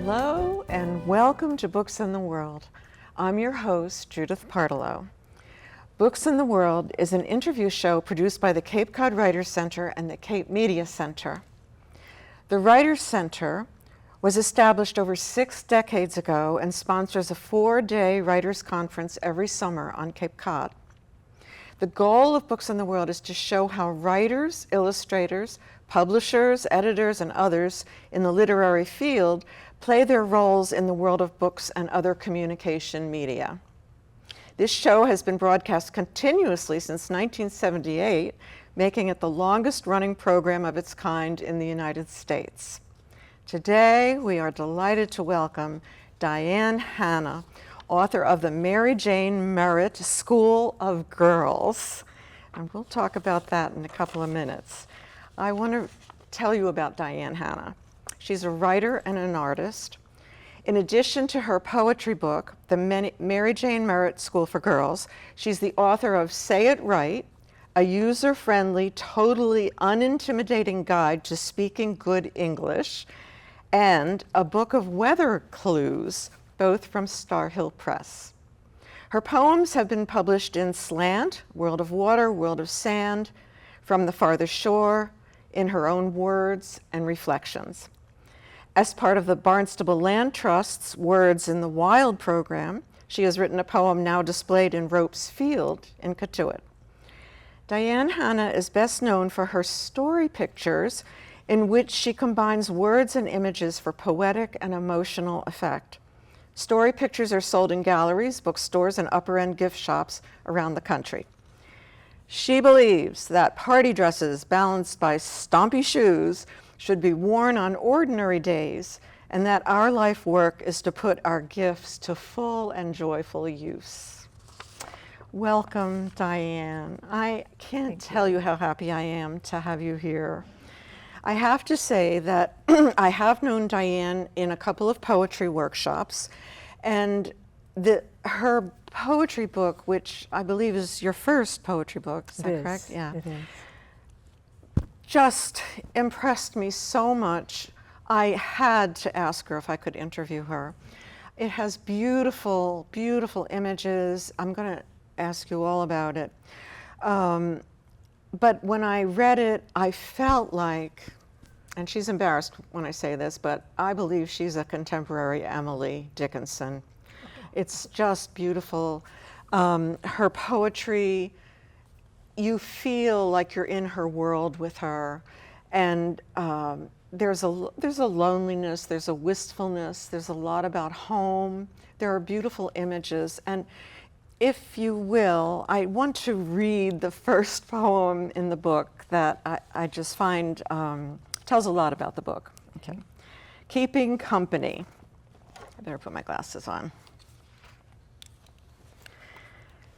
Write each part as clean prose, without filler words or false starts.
Hello and welcome to Books in the World. I'm your host, Judith Partelow. Books in the World is an interview show produced by the Cape Cod Writers Center and the Cape Media Center. The Writers Center was established over 6 decades ago and sponsors a 4-day writers' conference every summer on Cape Cod. The goal of Books in the World is to show how writers, illustrators, publishers, editors, and others in the literary field play their roles in the world of books and other communication media. This show has been broadcast continuously since 1978, making it the longest-running program of its kind in the United States. Today, we are delighted to welcome Diane Hanna, author of the Mary Jane Merritt School of Girls. And we'll talk about that in a couple of minutes. I want to tell you about Diane Hanna. She's a writer and an artist. In addition to her poetry book, the Mary Jane Merritt School for Girls, she's the author of Say It Right, a user-friendly, totally unintimidating guide to speaking good English, and a book of weather clues, both from Star Hill Press. Her poems have been published in Slant, World of Water, World of Sand, From the Farther Shore, In Her Own Words, and Reflections. As part of the Barnstable Land Trust's Words in the Wild program, she has written a poem now displayed in Ropes Field in Cotuit. Diane Hanna is best known for her story pictures in which she combines words and images for poetic and emotional effect. Story pictures are sold in galleries, bookstores, and upper-end gift shops around the country. She believes that party dresses balanced by stompy shoes should be worn on ordinary days, and that our life work is to put our gifts to full and joyful use. Welcome, Diane. I can't tell you how happy I am to have you here. I have to say that I have known Diane in a couple of poetry workshops, and her poetry book, which I believe is your first poetry book, is that correct? Yeah. It is. Just impressed me so much. I had to ask her if I could interview her. It has beautiful, beautiful images. I'm going to ask you all about it. But when I read it, I felt like, and she's embarrassed when I say this, but I believe she's a contemporary Emily Dickinson. It's just beautiful. Her poetry, you feel like you're in her world with her, and there's a loneliness, there's a wistfulness, there's a lot about home. There are beautiful images, and if you will, I want to read the first poem in the book that I just find tells a lot about the book. Okay, Keeping Company. I better put my glasses on.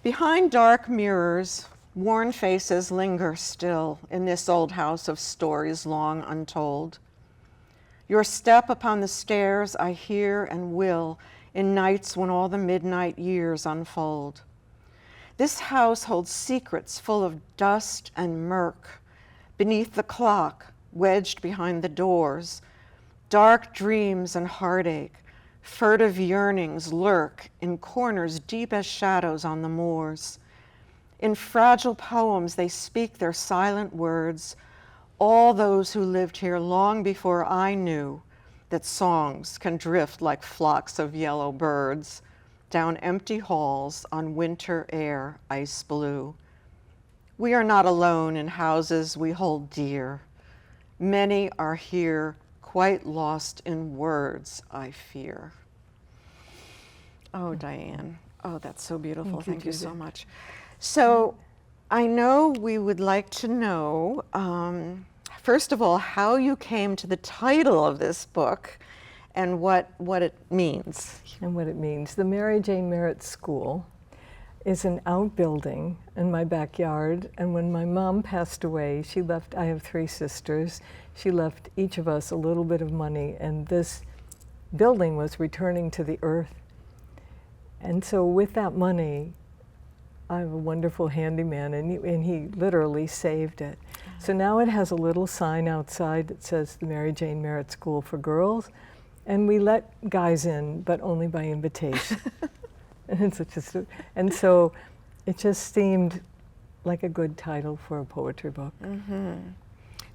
Behind dark mirrors, worn faces linger still in this old house of stories long untold. Your step upon the stairs I hear and will in nights when all the midnight years unfold. This house holds secrets full of dust and murk. Beneath the clock, wedged behind the doors, dark dreams and heartache, furtive yearnings lurk in corners deep as shadows on the moors. In fragile poems they speak their silent words, all those who lived here long before I knew that songs can drift like flocks of yellow birds down empty halls on winter air ice blue. We are not alone in houses we hold dear. Many are here quite lost in words, I fear. Oh, Diane. Oh, that's so beautiful. Thank you so much. So I know we would like to know, first of all, how you came to the title of this book and what it means. And what it means. The Mary Jane Merritt School is an outbuilding in my backyard, and when my mom passed away, she left, I have 3 sisters, she left each of us a little bit of money, and this building was returning to the earth. And so with that money, I have a wonderful handyman, and he literally saved it. So now it has a little sign outside that says the Mary Jane Merritt School for Girls, And we let guys in, but only by invitation. And so it just seemed like a good title for a poetry book. Mm-hmm.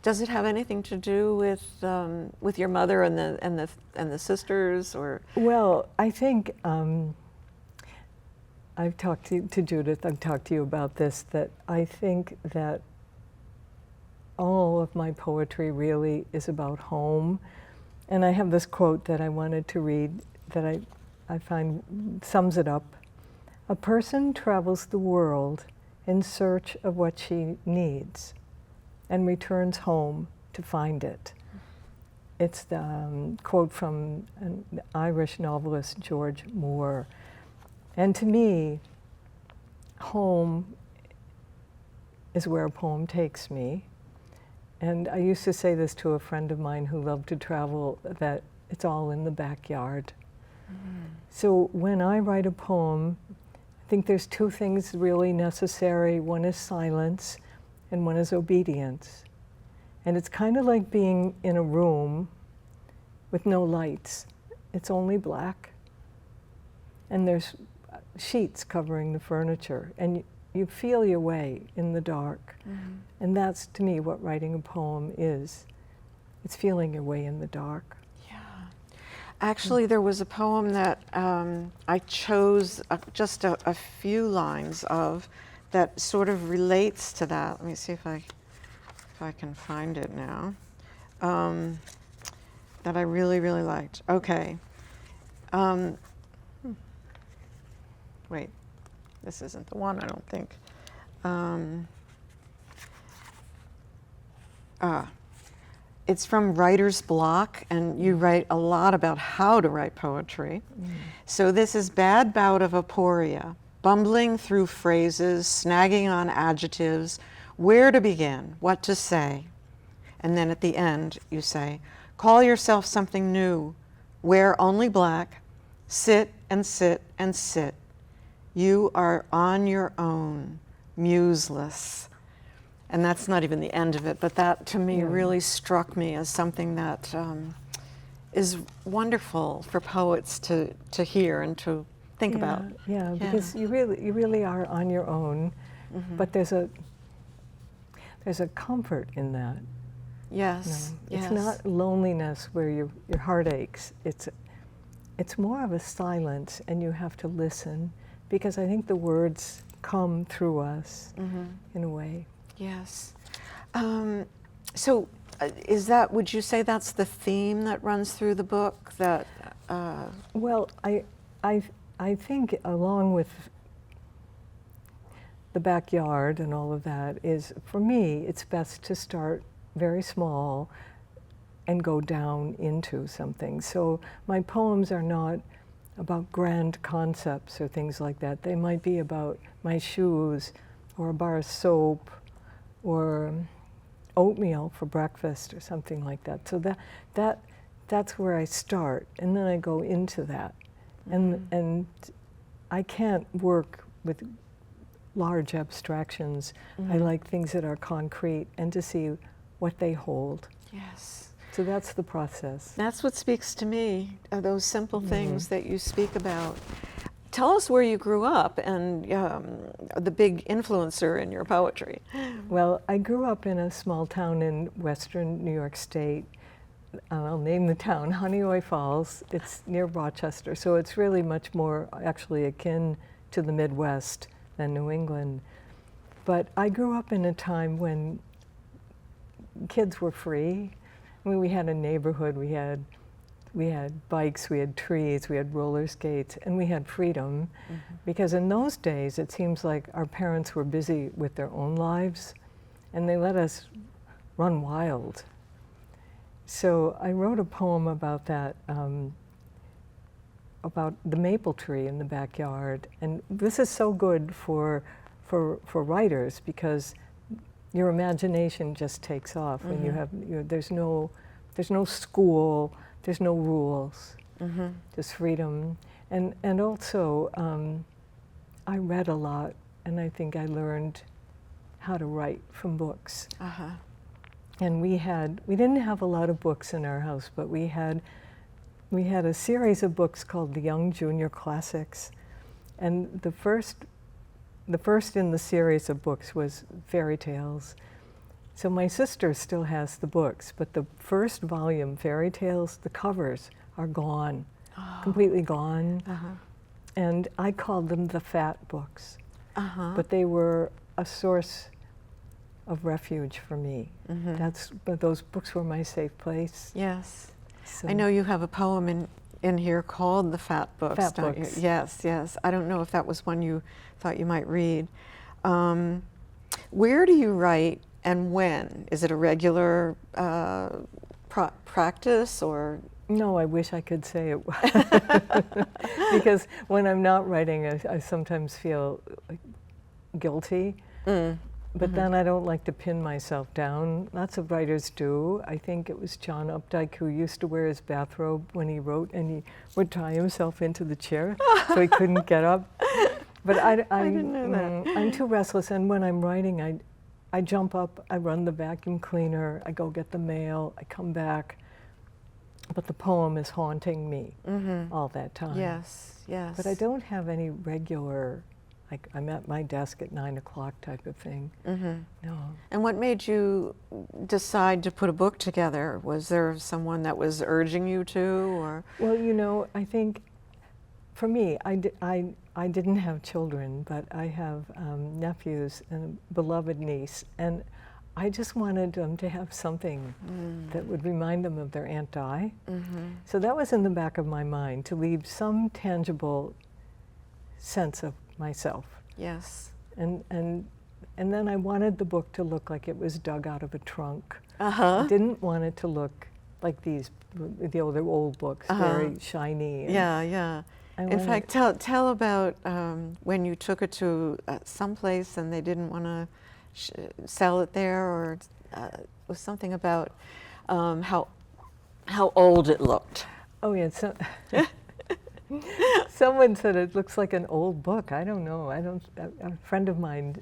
Does it have anything to do with your mother and the sisters, or? Well, I think I've talked to Judith. I've talked to you about this. That I think that all of my poetry really is about home. And I have this quote that I wanted to read that I find sums it up. A person travels the world in search of what she needs and returns home to find it. It's the quote from an Irish novelist, George Moore. And to me, home is where a poem takes me. And I used to say this to a friend of mine who loved to travel, that it's all in the backyard. Mm-hmm. So when I write a poem, I think there's two things really necessary. One is silence, and one is obedience. And it's kind of like being in a room with no lights. It's only black. And there's sheets covering the furniture. And you feel your way in the dark. Mm-hmm. And that's, to me, what writing a poem is. It's feeling your way in the dark. Yeah. Actually, there was a poem that I chose just a few lines of that sort of relates to that. Let me see if I can find it now. That I really, really liked. Okay. Wait. This isn't the one, I don't think. It's from Writer's Block, and you write a lot about how to write poetry. Mm. So this is bad bout of aporia, bumbling through phrases, snagging on adjectives, where to begin, what to say. And then at the end, you say, call yourself something new, wear only black, sit and sit and sit. You are on your own, museless. And that's not even the end of it, but that to me really struck me as something that is wonderful for poets to hear and to think about. Yeah, because you really are on your own, mm-hmm. but there's a comfort in that. Yes, yes. It's not loneliness where your heart aches. It's more of a silence, and you have to listen. Because I think the words come through us, mm-hmm. in a way. Yes. So would you say that's the theme that runs through the book? That Well, I think along with the backyard and all of that is, for me, it's best to start very small and go down into something. So my poems are not about grand concepts or things like that. They might be about my shoes or a bar of soap or oatmeal for breakfast or something like that. So that's where I start, and then I go into that. Mm-hmm. And I can't work with large abstractions. Mm-hmm. I like things that are concrete and to see what they hold. Yes. So that's the process. That's what speaks to me, those simple things that you speak about. Tell us where you grew up and the big influencer in your poetry. Well, I grew up in a small town in western New York State. I'll name the town, Honeoye Falls. It's near Rochester, so it's really much more actually akin to the Midwest than New England. But I grew up in a time when kids were free. I mean, we had a neighborhood, we had bikes, we had trees, we had roller skates, and we had freedom. Mm-hmm. Because in those days, it seems like our parents were busy with their own lives, and they let us run wild. So I wrote a poem about that, about the maple tree in the backyard. And this is so good for writers, because your imagination just takes off. Mm-hmm. When you have, there's no school, there's no rules, mm-hmm. just freedom. And also, I read a lot, and I think I learned how to write from books. And we didn't have a lot of books in our house, but we had we had a series of books called the Young Junior Classics. And the first in the series of books was fairy tales. So my sister still has the books, but the first volume, Fairy Tales, the covers are gone, completely gone. And I called them the fat books. But they were a source of refuge for me. But those books were my safe place. Yes. So I know you have a poem in here called The Fat Books, Fat don't Books. you? Yes, yes. I don't know if that was one you thought you might read. Where do you write and when? Is it a regular practice or? No, I wish I could say it was. Because when I'm not writing, I sometimes feel like guilty. But then I don't like to pin myself down. Lots of writers do. I think it was John Updike who used to wear his bathrobe when he wrote, and he would tie himself into the chair so he couldn't get up. But I didn't know that. I'm too restless, and when I'm writing, I jump up, I run the vacuum cleaner, I go get the mail, I come back. But the poem is haunting me all that time. Yes, yes. But I don't have any regular, like I'm at my desk at 9 o'clock type of thing. No. And what made you decide to put a book together? Was there someone that was urging you to, or? Well, you know, I think for me, I didn't have children, but I have nephews and a beloved niece, and I just wanted them to have something that would remind them of their Aunt Di. So that was in the back of my mind, to leave some tangible sense of myself. Yes. And then I wanted the book to look like it was dug out of a trunk. Uh-huh. I didn't want it to look like the old books, very shiny. Yeah, yeah. In fact, tell about when you took it to someplace and they didn't want to sell it there, or it was something about how old it looked. Oh yeah, so someone said it looks like an old book. I don't know. A friend of mine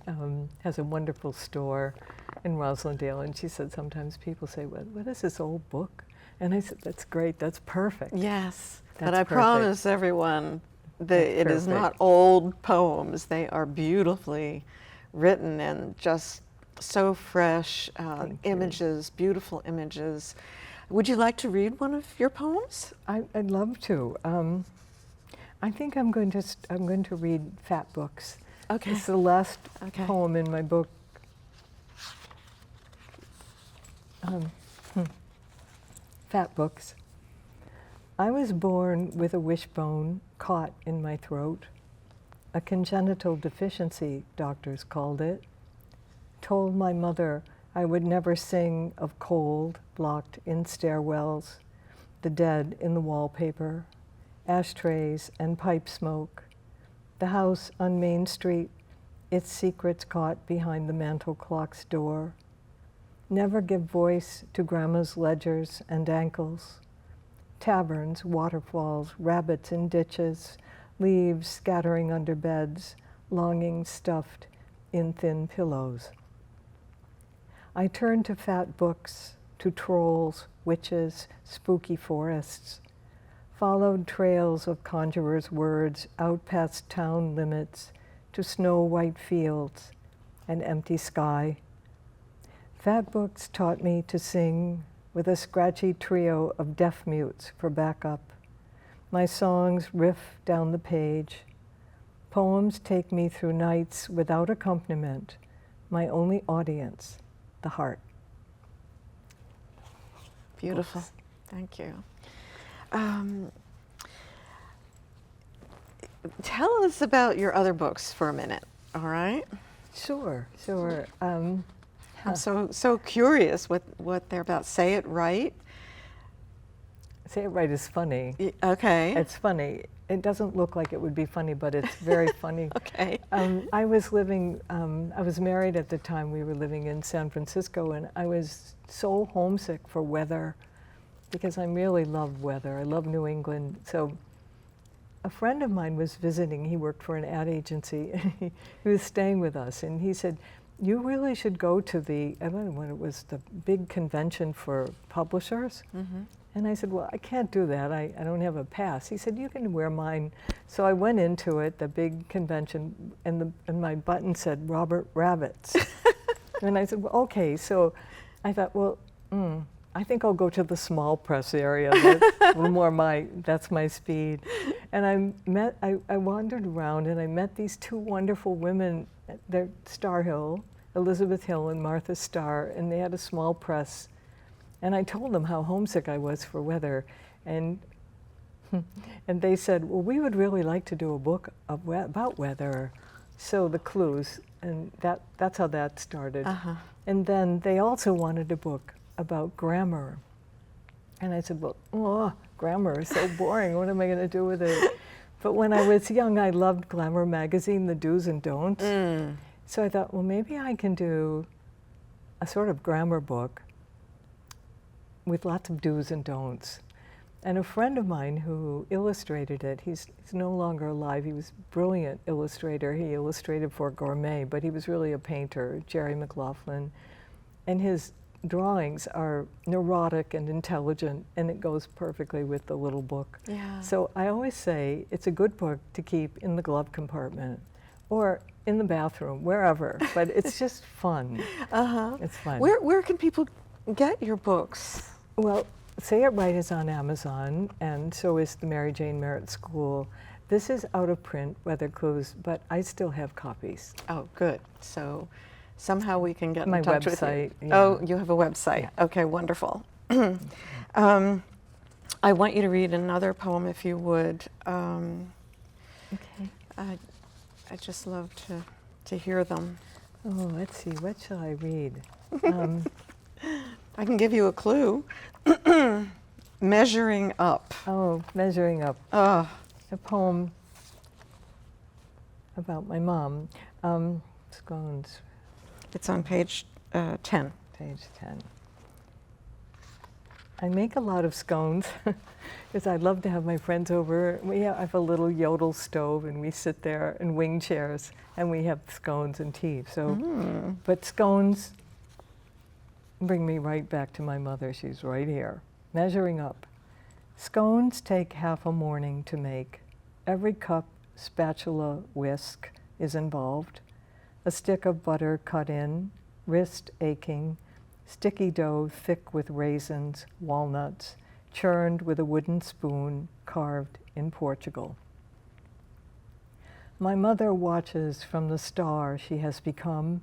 has a wonderful store in Roslindale, and she said sometimes people say, what is this old book? And I said, that's great, that's perfect. Yes, That's but I perfect. promise everyone that it is perfect. not old poems. They are beautifully written and just so fresh images, beautiful images. Would you like to read one of your poems? I'd love to. I think I'm going to read Fat Books. Okay. It's the last Okay. poem in my book. Fat Books. I was born with a wishbone caught in my throat. A congenital deficiency, doctors called it. Told my mother I would never sing of cold blocked in stairwells, the dead in the wallpaper, ashtrays and pipe smoke, the house on Main Street, its secrets caught behind the mantel clock's door. Never give voice to grandma's ledgers and ankles, taverns, waterfalls, rabbits in ditches, leaves scattering under beds, longing stuffed in thin pillows. I turned to fat books, to trolls, witches, spooky forests, followed trails of conjurers' words out past town limits to snow-white fields and empty sky. Fat books taught me to sing with a scratchy trio of deaf mutes for backup. My songs riff down the page. Poems take me through nights without accompaniment, my only audience, the heart. Beautiful. Books. Thank you. Tell us about your other books for a minute, all right? Sure. I'm so curious what they're about. Say It Right. Say It Right is funny. Okay. It's funny. It doesn't look like it would be funny, but it's very funny. Okay. I was married at the time. We were living in San Francisco, and I was so homesick for weather because I really love weather. I love New England. So a friend of mine was visiting. He worked for an ad agency. He was staying with us, and he said, you really should go to I don't know when it was, the big convention for publishers. And I said, well, I can't do that. I don't have a pass. He said, you can wear mine. So I went into it, the big convention, and my button said, Robert Rabbits. And I said, well, okay. So I thought, well, I think I'll go to the small press area. That's a little more that's my speed. And I wandered around and I met these two wonderful women. They're Star Hill, Elizabeth Hill and Martha Starr, and they had a small press. And I told them how homesick I was for weather. And they said, well, we would really like to do a book about weather. So the clues, and that's how that started. And then they also wanted a book about grammar. And I said, well, grammar is so boring. What am I going to do with it? But when I was young, I loved Glamour magazine, the do's and don'ts. So I thought, well, maybe I can do a sort of grammar book with lots of do's and don'ts. And a friend of mine who illustrated it, he's no longer alive. He was a brilliant illustrator. He illustrated for Gourmet, but he was really a painter, Jerry McLaughlin. And his drawings are neurotic and intelligent, and it goes perfectly with the little book. Yeah. So I always say it's a good book to keep in the glove compartment or in the bathroom, wherever, but it's just fun. It's fun. Where can people get your books? Well, Say It Right is on Amazon, and so is the Mary Jane Merritt School. This is out of print, Weather Clues, but I still have copies. Oh, good. So somehow we can get My in touch website, with you. yeah. Oh, you have a website. Yeah. Okay, wonderful. I want you to read another poem, if you would. Okay. I just love to hear them. Oh, let's see, what shall I read? I can give you a clue. Measuring Up. Oh, Measuring Up. Oh, A poem about my mom. Scones, it's on page 10. page 10. I make a lot of scones because I love to have my friends over. I have a little yodel stove and we sit there in wing chairs and we have scones and tea. So, but scones bring me right back to my mother. She's right here. Measuring Up. Scones take half a morning to make. Every cup, spatula, whisk is involved. A stick of butter cut in, wrist aching, sticky dough thick with raisins, walnuts, churned with a wooden spoon carved in Portugal. My mother watches from the star she has become,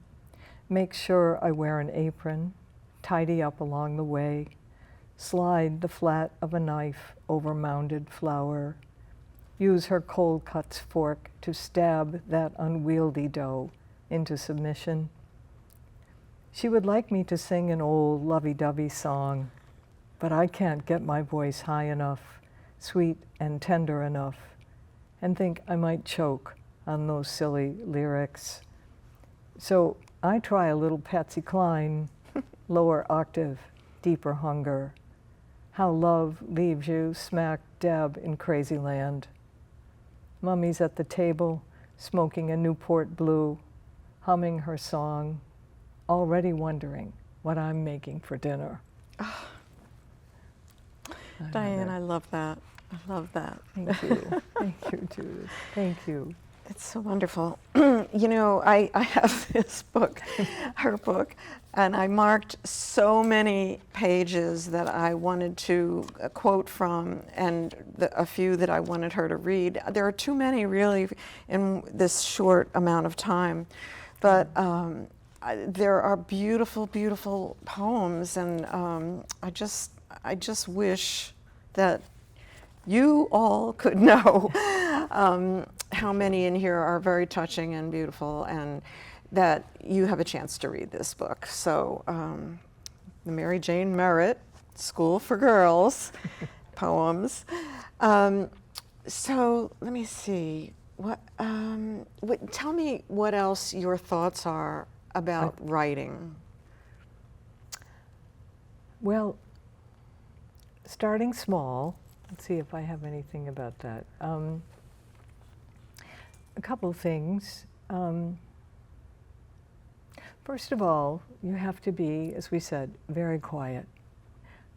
makes sure I wear an apron, tidy up along the way, slide the flat of a knife over mounded flour, use her cold cuts fork to stab that unwieldy dough into submission. She would like me to sing an old lovey-dovey song, but I can't get my voice high enough, sweet and tender enough, and think I might choke on those silly lyrics. So I try a little Patsy Cline, lower octave, deeper hunger. How love leaves you smack dab in crazy land. Mummy's at the table, smoking a Newport Blue, humming her song, already wondering what I'm making for dinner. Diane, I love that. I love that. Thank you. Thank you, Judith. Thank you. It's so wonderful. You know, I have this book, her book, and I marked so many pages that I wanted to quote from and a few that I wanted her to read. There are too many really in this short amount of time, but there are beautiful, beautiful poems, and I just wish that you all could know how many in here are very touching and beautiful, and that you have a chance to read this book. So, the Mary Jane Merritt School for Girls poems. So let me see. Tell me what else your thoughts are about writing. Well, starting small. Let's see if I have anything about that. A couple of things. First of all, you have to be, as we said, very quiet.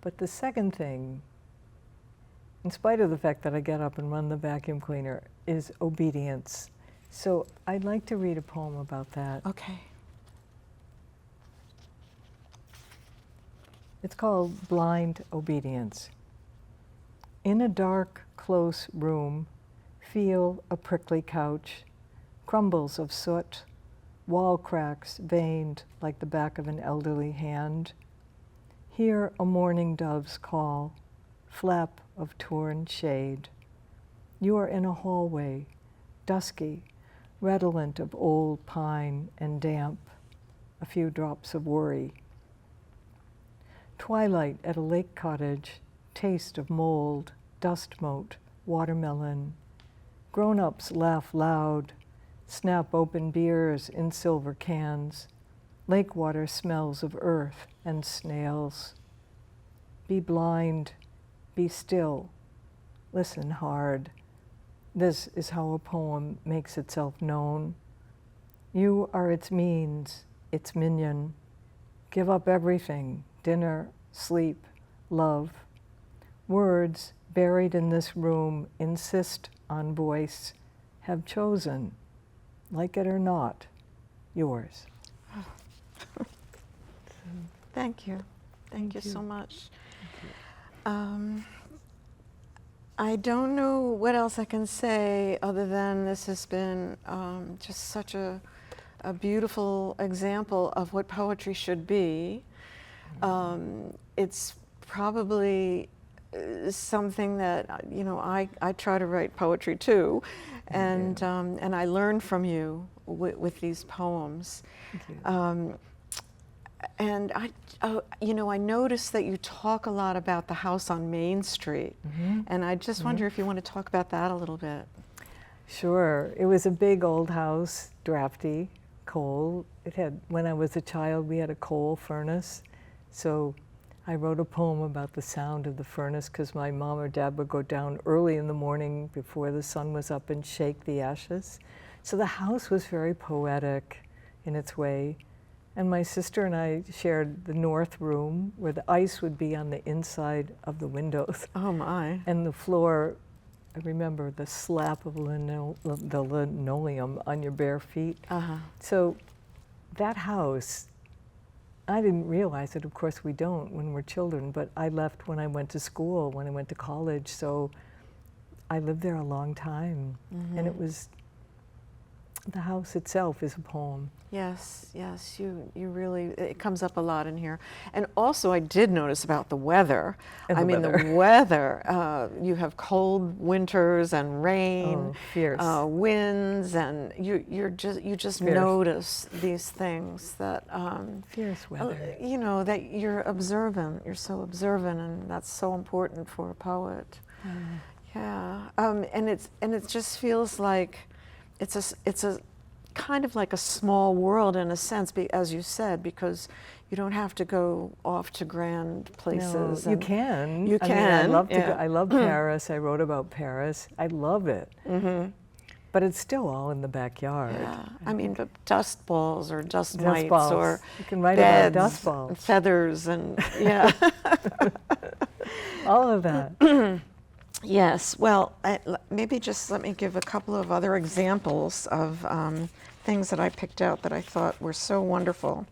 But the second thing in spite of the fact that I get up and run the vacuum cleaner, is obedience. So I'd like to read a poem about that. Okay. It's called Blind Obedience. In a dark, close room, feel a prickly couch, crumbles of soot, wall cracks veined like the back of an elderly hand. Hear a mourning dove's call, flap of torn shade. You are in a hallway, dusky, redolent of old pine and damp, a few drops of worry. Twilight at a lake cottage, taste of mold, dust mote, watermelon. Grown-ups laugh loud, snap open beers in silver cans. Lake water smells of earth and snails. Be blind, be still, listen hard. This is how a poem makes itself known. You are its means, its minion. Give up everything, dinner, sleep, love. Words buried in this room insist on voice, have chosen, like it or not, yours. Thank you. Thank you so much. I don't know what else I can say other than this has been just such a beautiful example of what poetry should be. It's probably something that, you know, I try to write poetry too, and I learn from you with these poems. And you know, I noticed that you talk a lot about the house on Main Street, and I just wonder if you want to talk about that a little bit. Sure. It was a big old house, drafty, coal. It had, when I was a child, we had a coal furnace, so I wrote a poem about the sound of the furnace because my mom or dad would go down early in the morning before the sun was up and shake the ashes. So the house was very poetic in its way. And my sister and I shared the north room where the ice would be on the inside of the windows. Oh my. And the floor, I remember the slap of the linoleum on your bare feet. So that house, I didn't realize it, of course we don't when we're children, but I left when I went to school, when I went to college, so I lived there a long time. And it was, the house itself is a poem. Yes, yes, you really, it comes up a lot in here. And also I did notice about the weather. The weather, you have cold winters and rain, fierce. Winds, and you just Fierce. notice these things that, Fierce weather. you know, that you're observant, you're so observant, and that's so important for a poet. Yeah, and it just feels like it's a kind of like a small world in a sense, as you said, because you don't have to go off to grand places. No, you can. You can. I love to go. I love Paris. I wrote about Paris. I love it. But it's still all in the backyard. Yeah. I mean, the dust balls or dust mites balls. or You can write beds, about dust balls. and feathers, and yeah. All of that. Yes, well, maybe just let me give a couple of other examples of things that I picked out that I thought were so wonderful.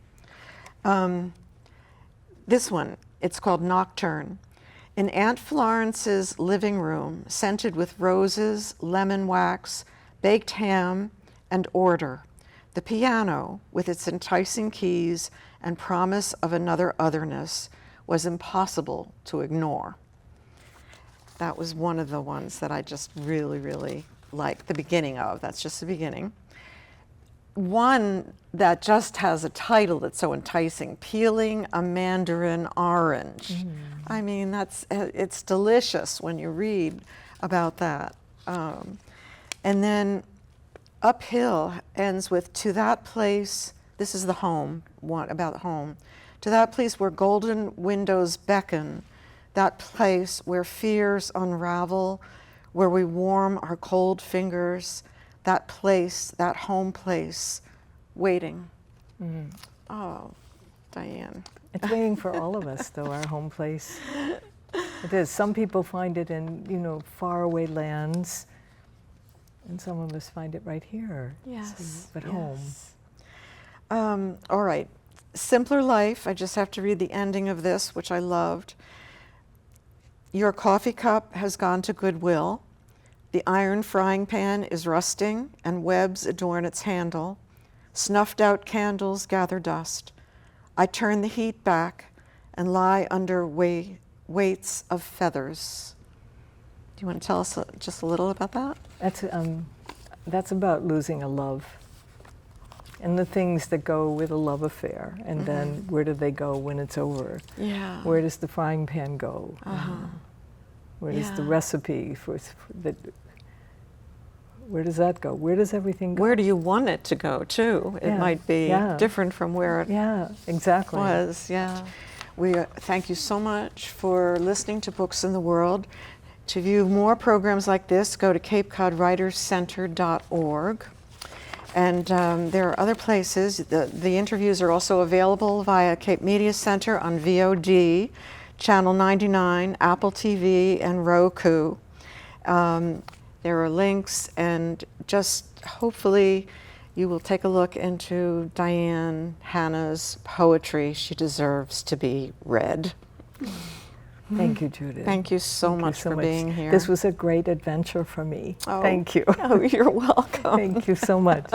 This one, it's called Nocturne. In Aunt Florence's living room, scented with roses, lemon wax, baked ham, and order, the piano, with its enticing keys and promise of another otherness, was impossible to ignore. That was one of the ones that I just really, really liked the beginning of. That's just the beginning. One that just has a title that's so enticing, Peeling a Mandarin Orange. I mean, it's delicious when you read about that. And then Uphill ends with, to that place, this is the home, one about home, to that place where golden windows beckon, that place where fears unravel, where we warm our cold fingers, that place, that home place, waiting. Oh, Diane. It's waiting for all of us, though, our home place. It is. Some people find it in, faraway lands, and some of us find it right here. Yes. At home. All right. Simpler Life. I just have to read the ending of this, which I loved. Your coffee cup has gone to Goodwill. The iron frying pan is rusting, and webs adorn its handle. Snuffed out candles gather dust. I turn the heat back and lie under weights of feathers. Do you want to tell us just a little about that? That's about losing a love, and the things that go with a love affair, and then where do they go when it's over? Yeah. Where does the frying pan go? Where does the recipe where does that go? Where does everything go? Where do you want it to go, too? It might be different from where it exactly. was. Yeah. We thank you so much for listening to Books in the World. To view more programs like this, go to capecodwriterscenter.org. And there are other places. The interviews are also available via Cape Media Center on VOD, Channel 99, Apple TV, and Roku. There are links, and just hopefully you will take a look into Diane, Hanna's poetry. She deserves to be read. Thank you, Judith. Thank you so much for being here. This was a great adventure for me. Oh. Thank you. Oh, you're welcome. Thank you so much.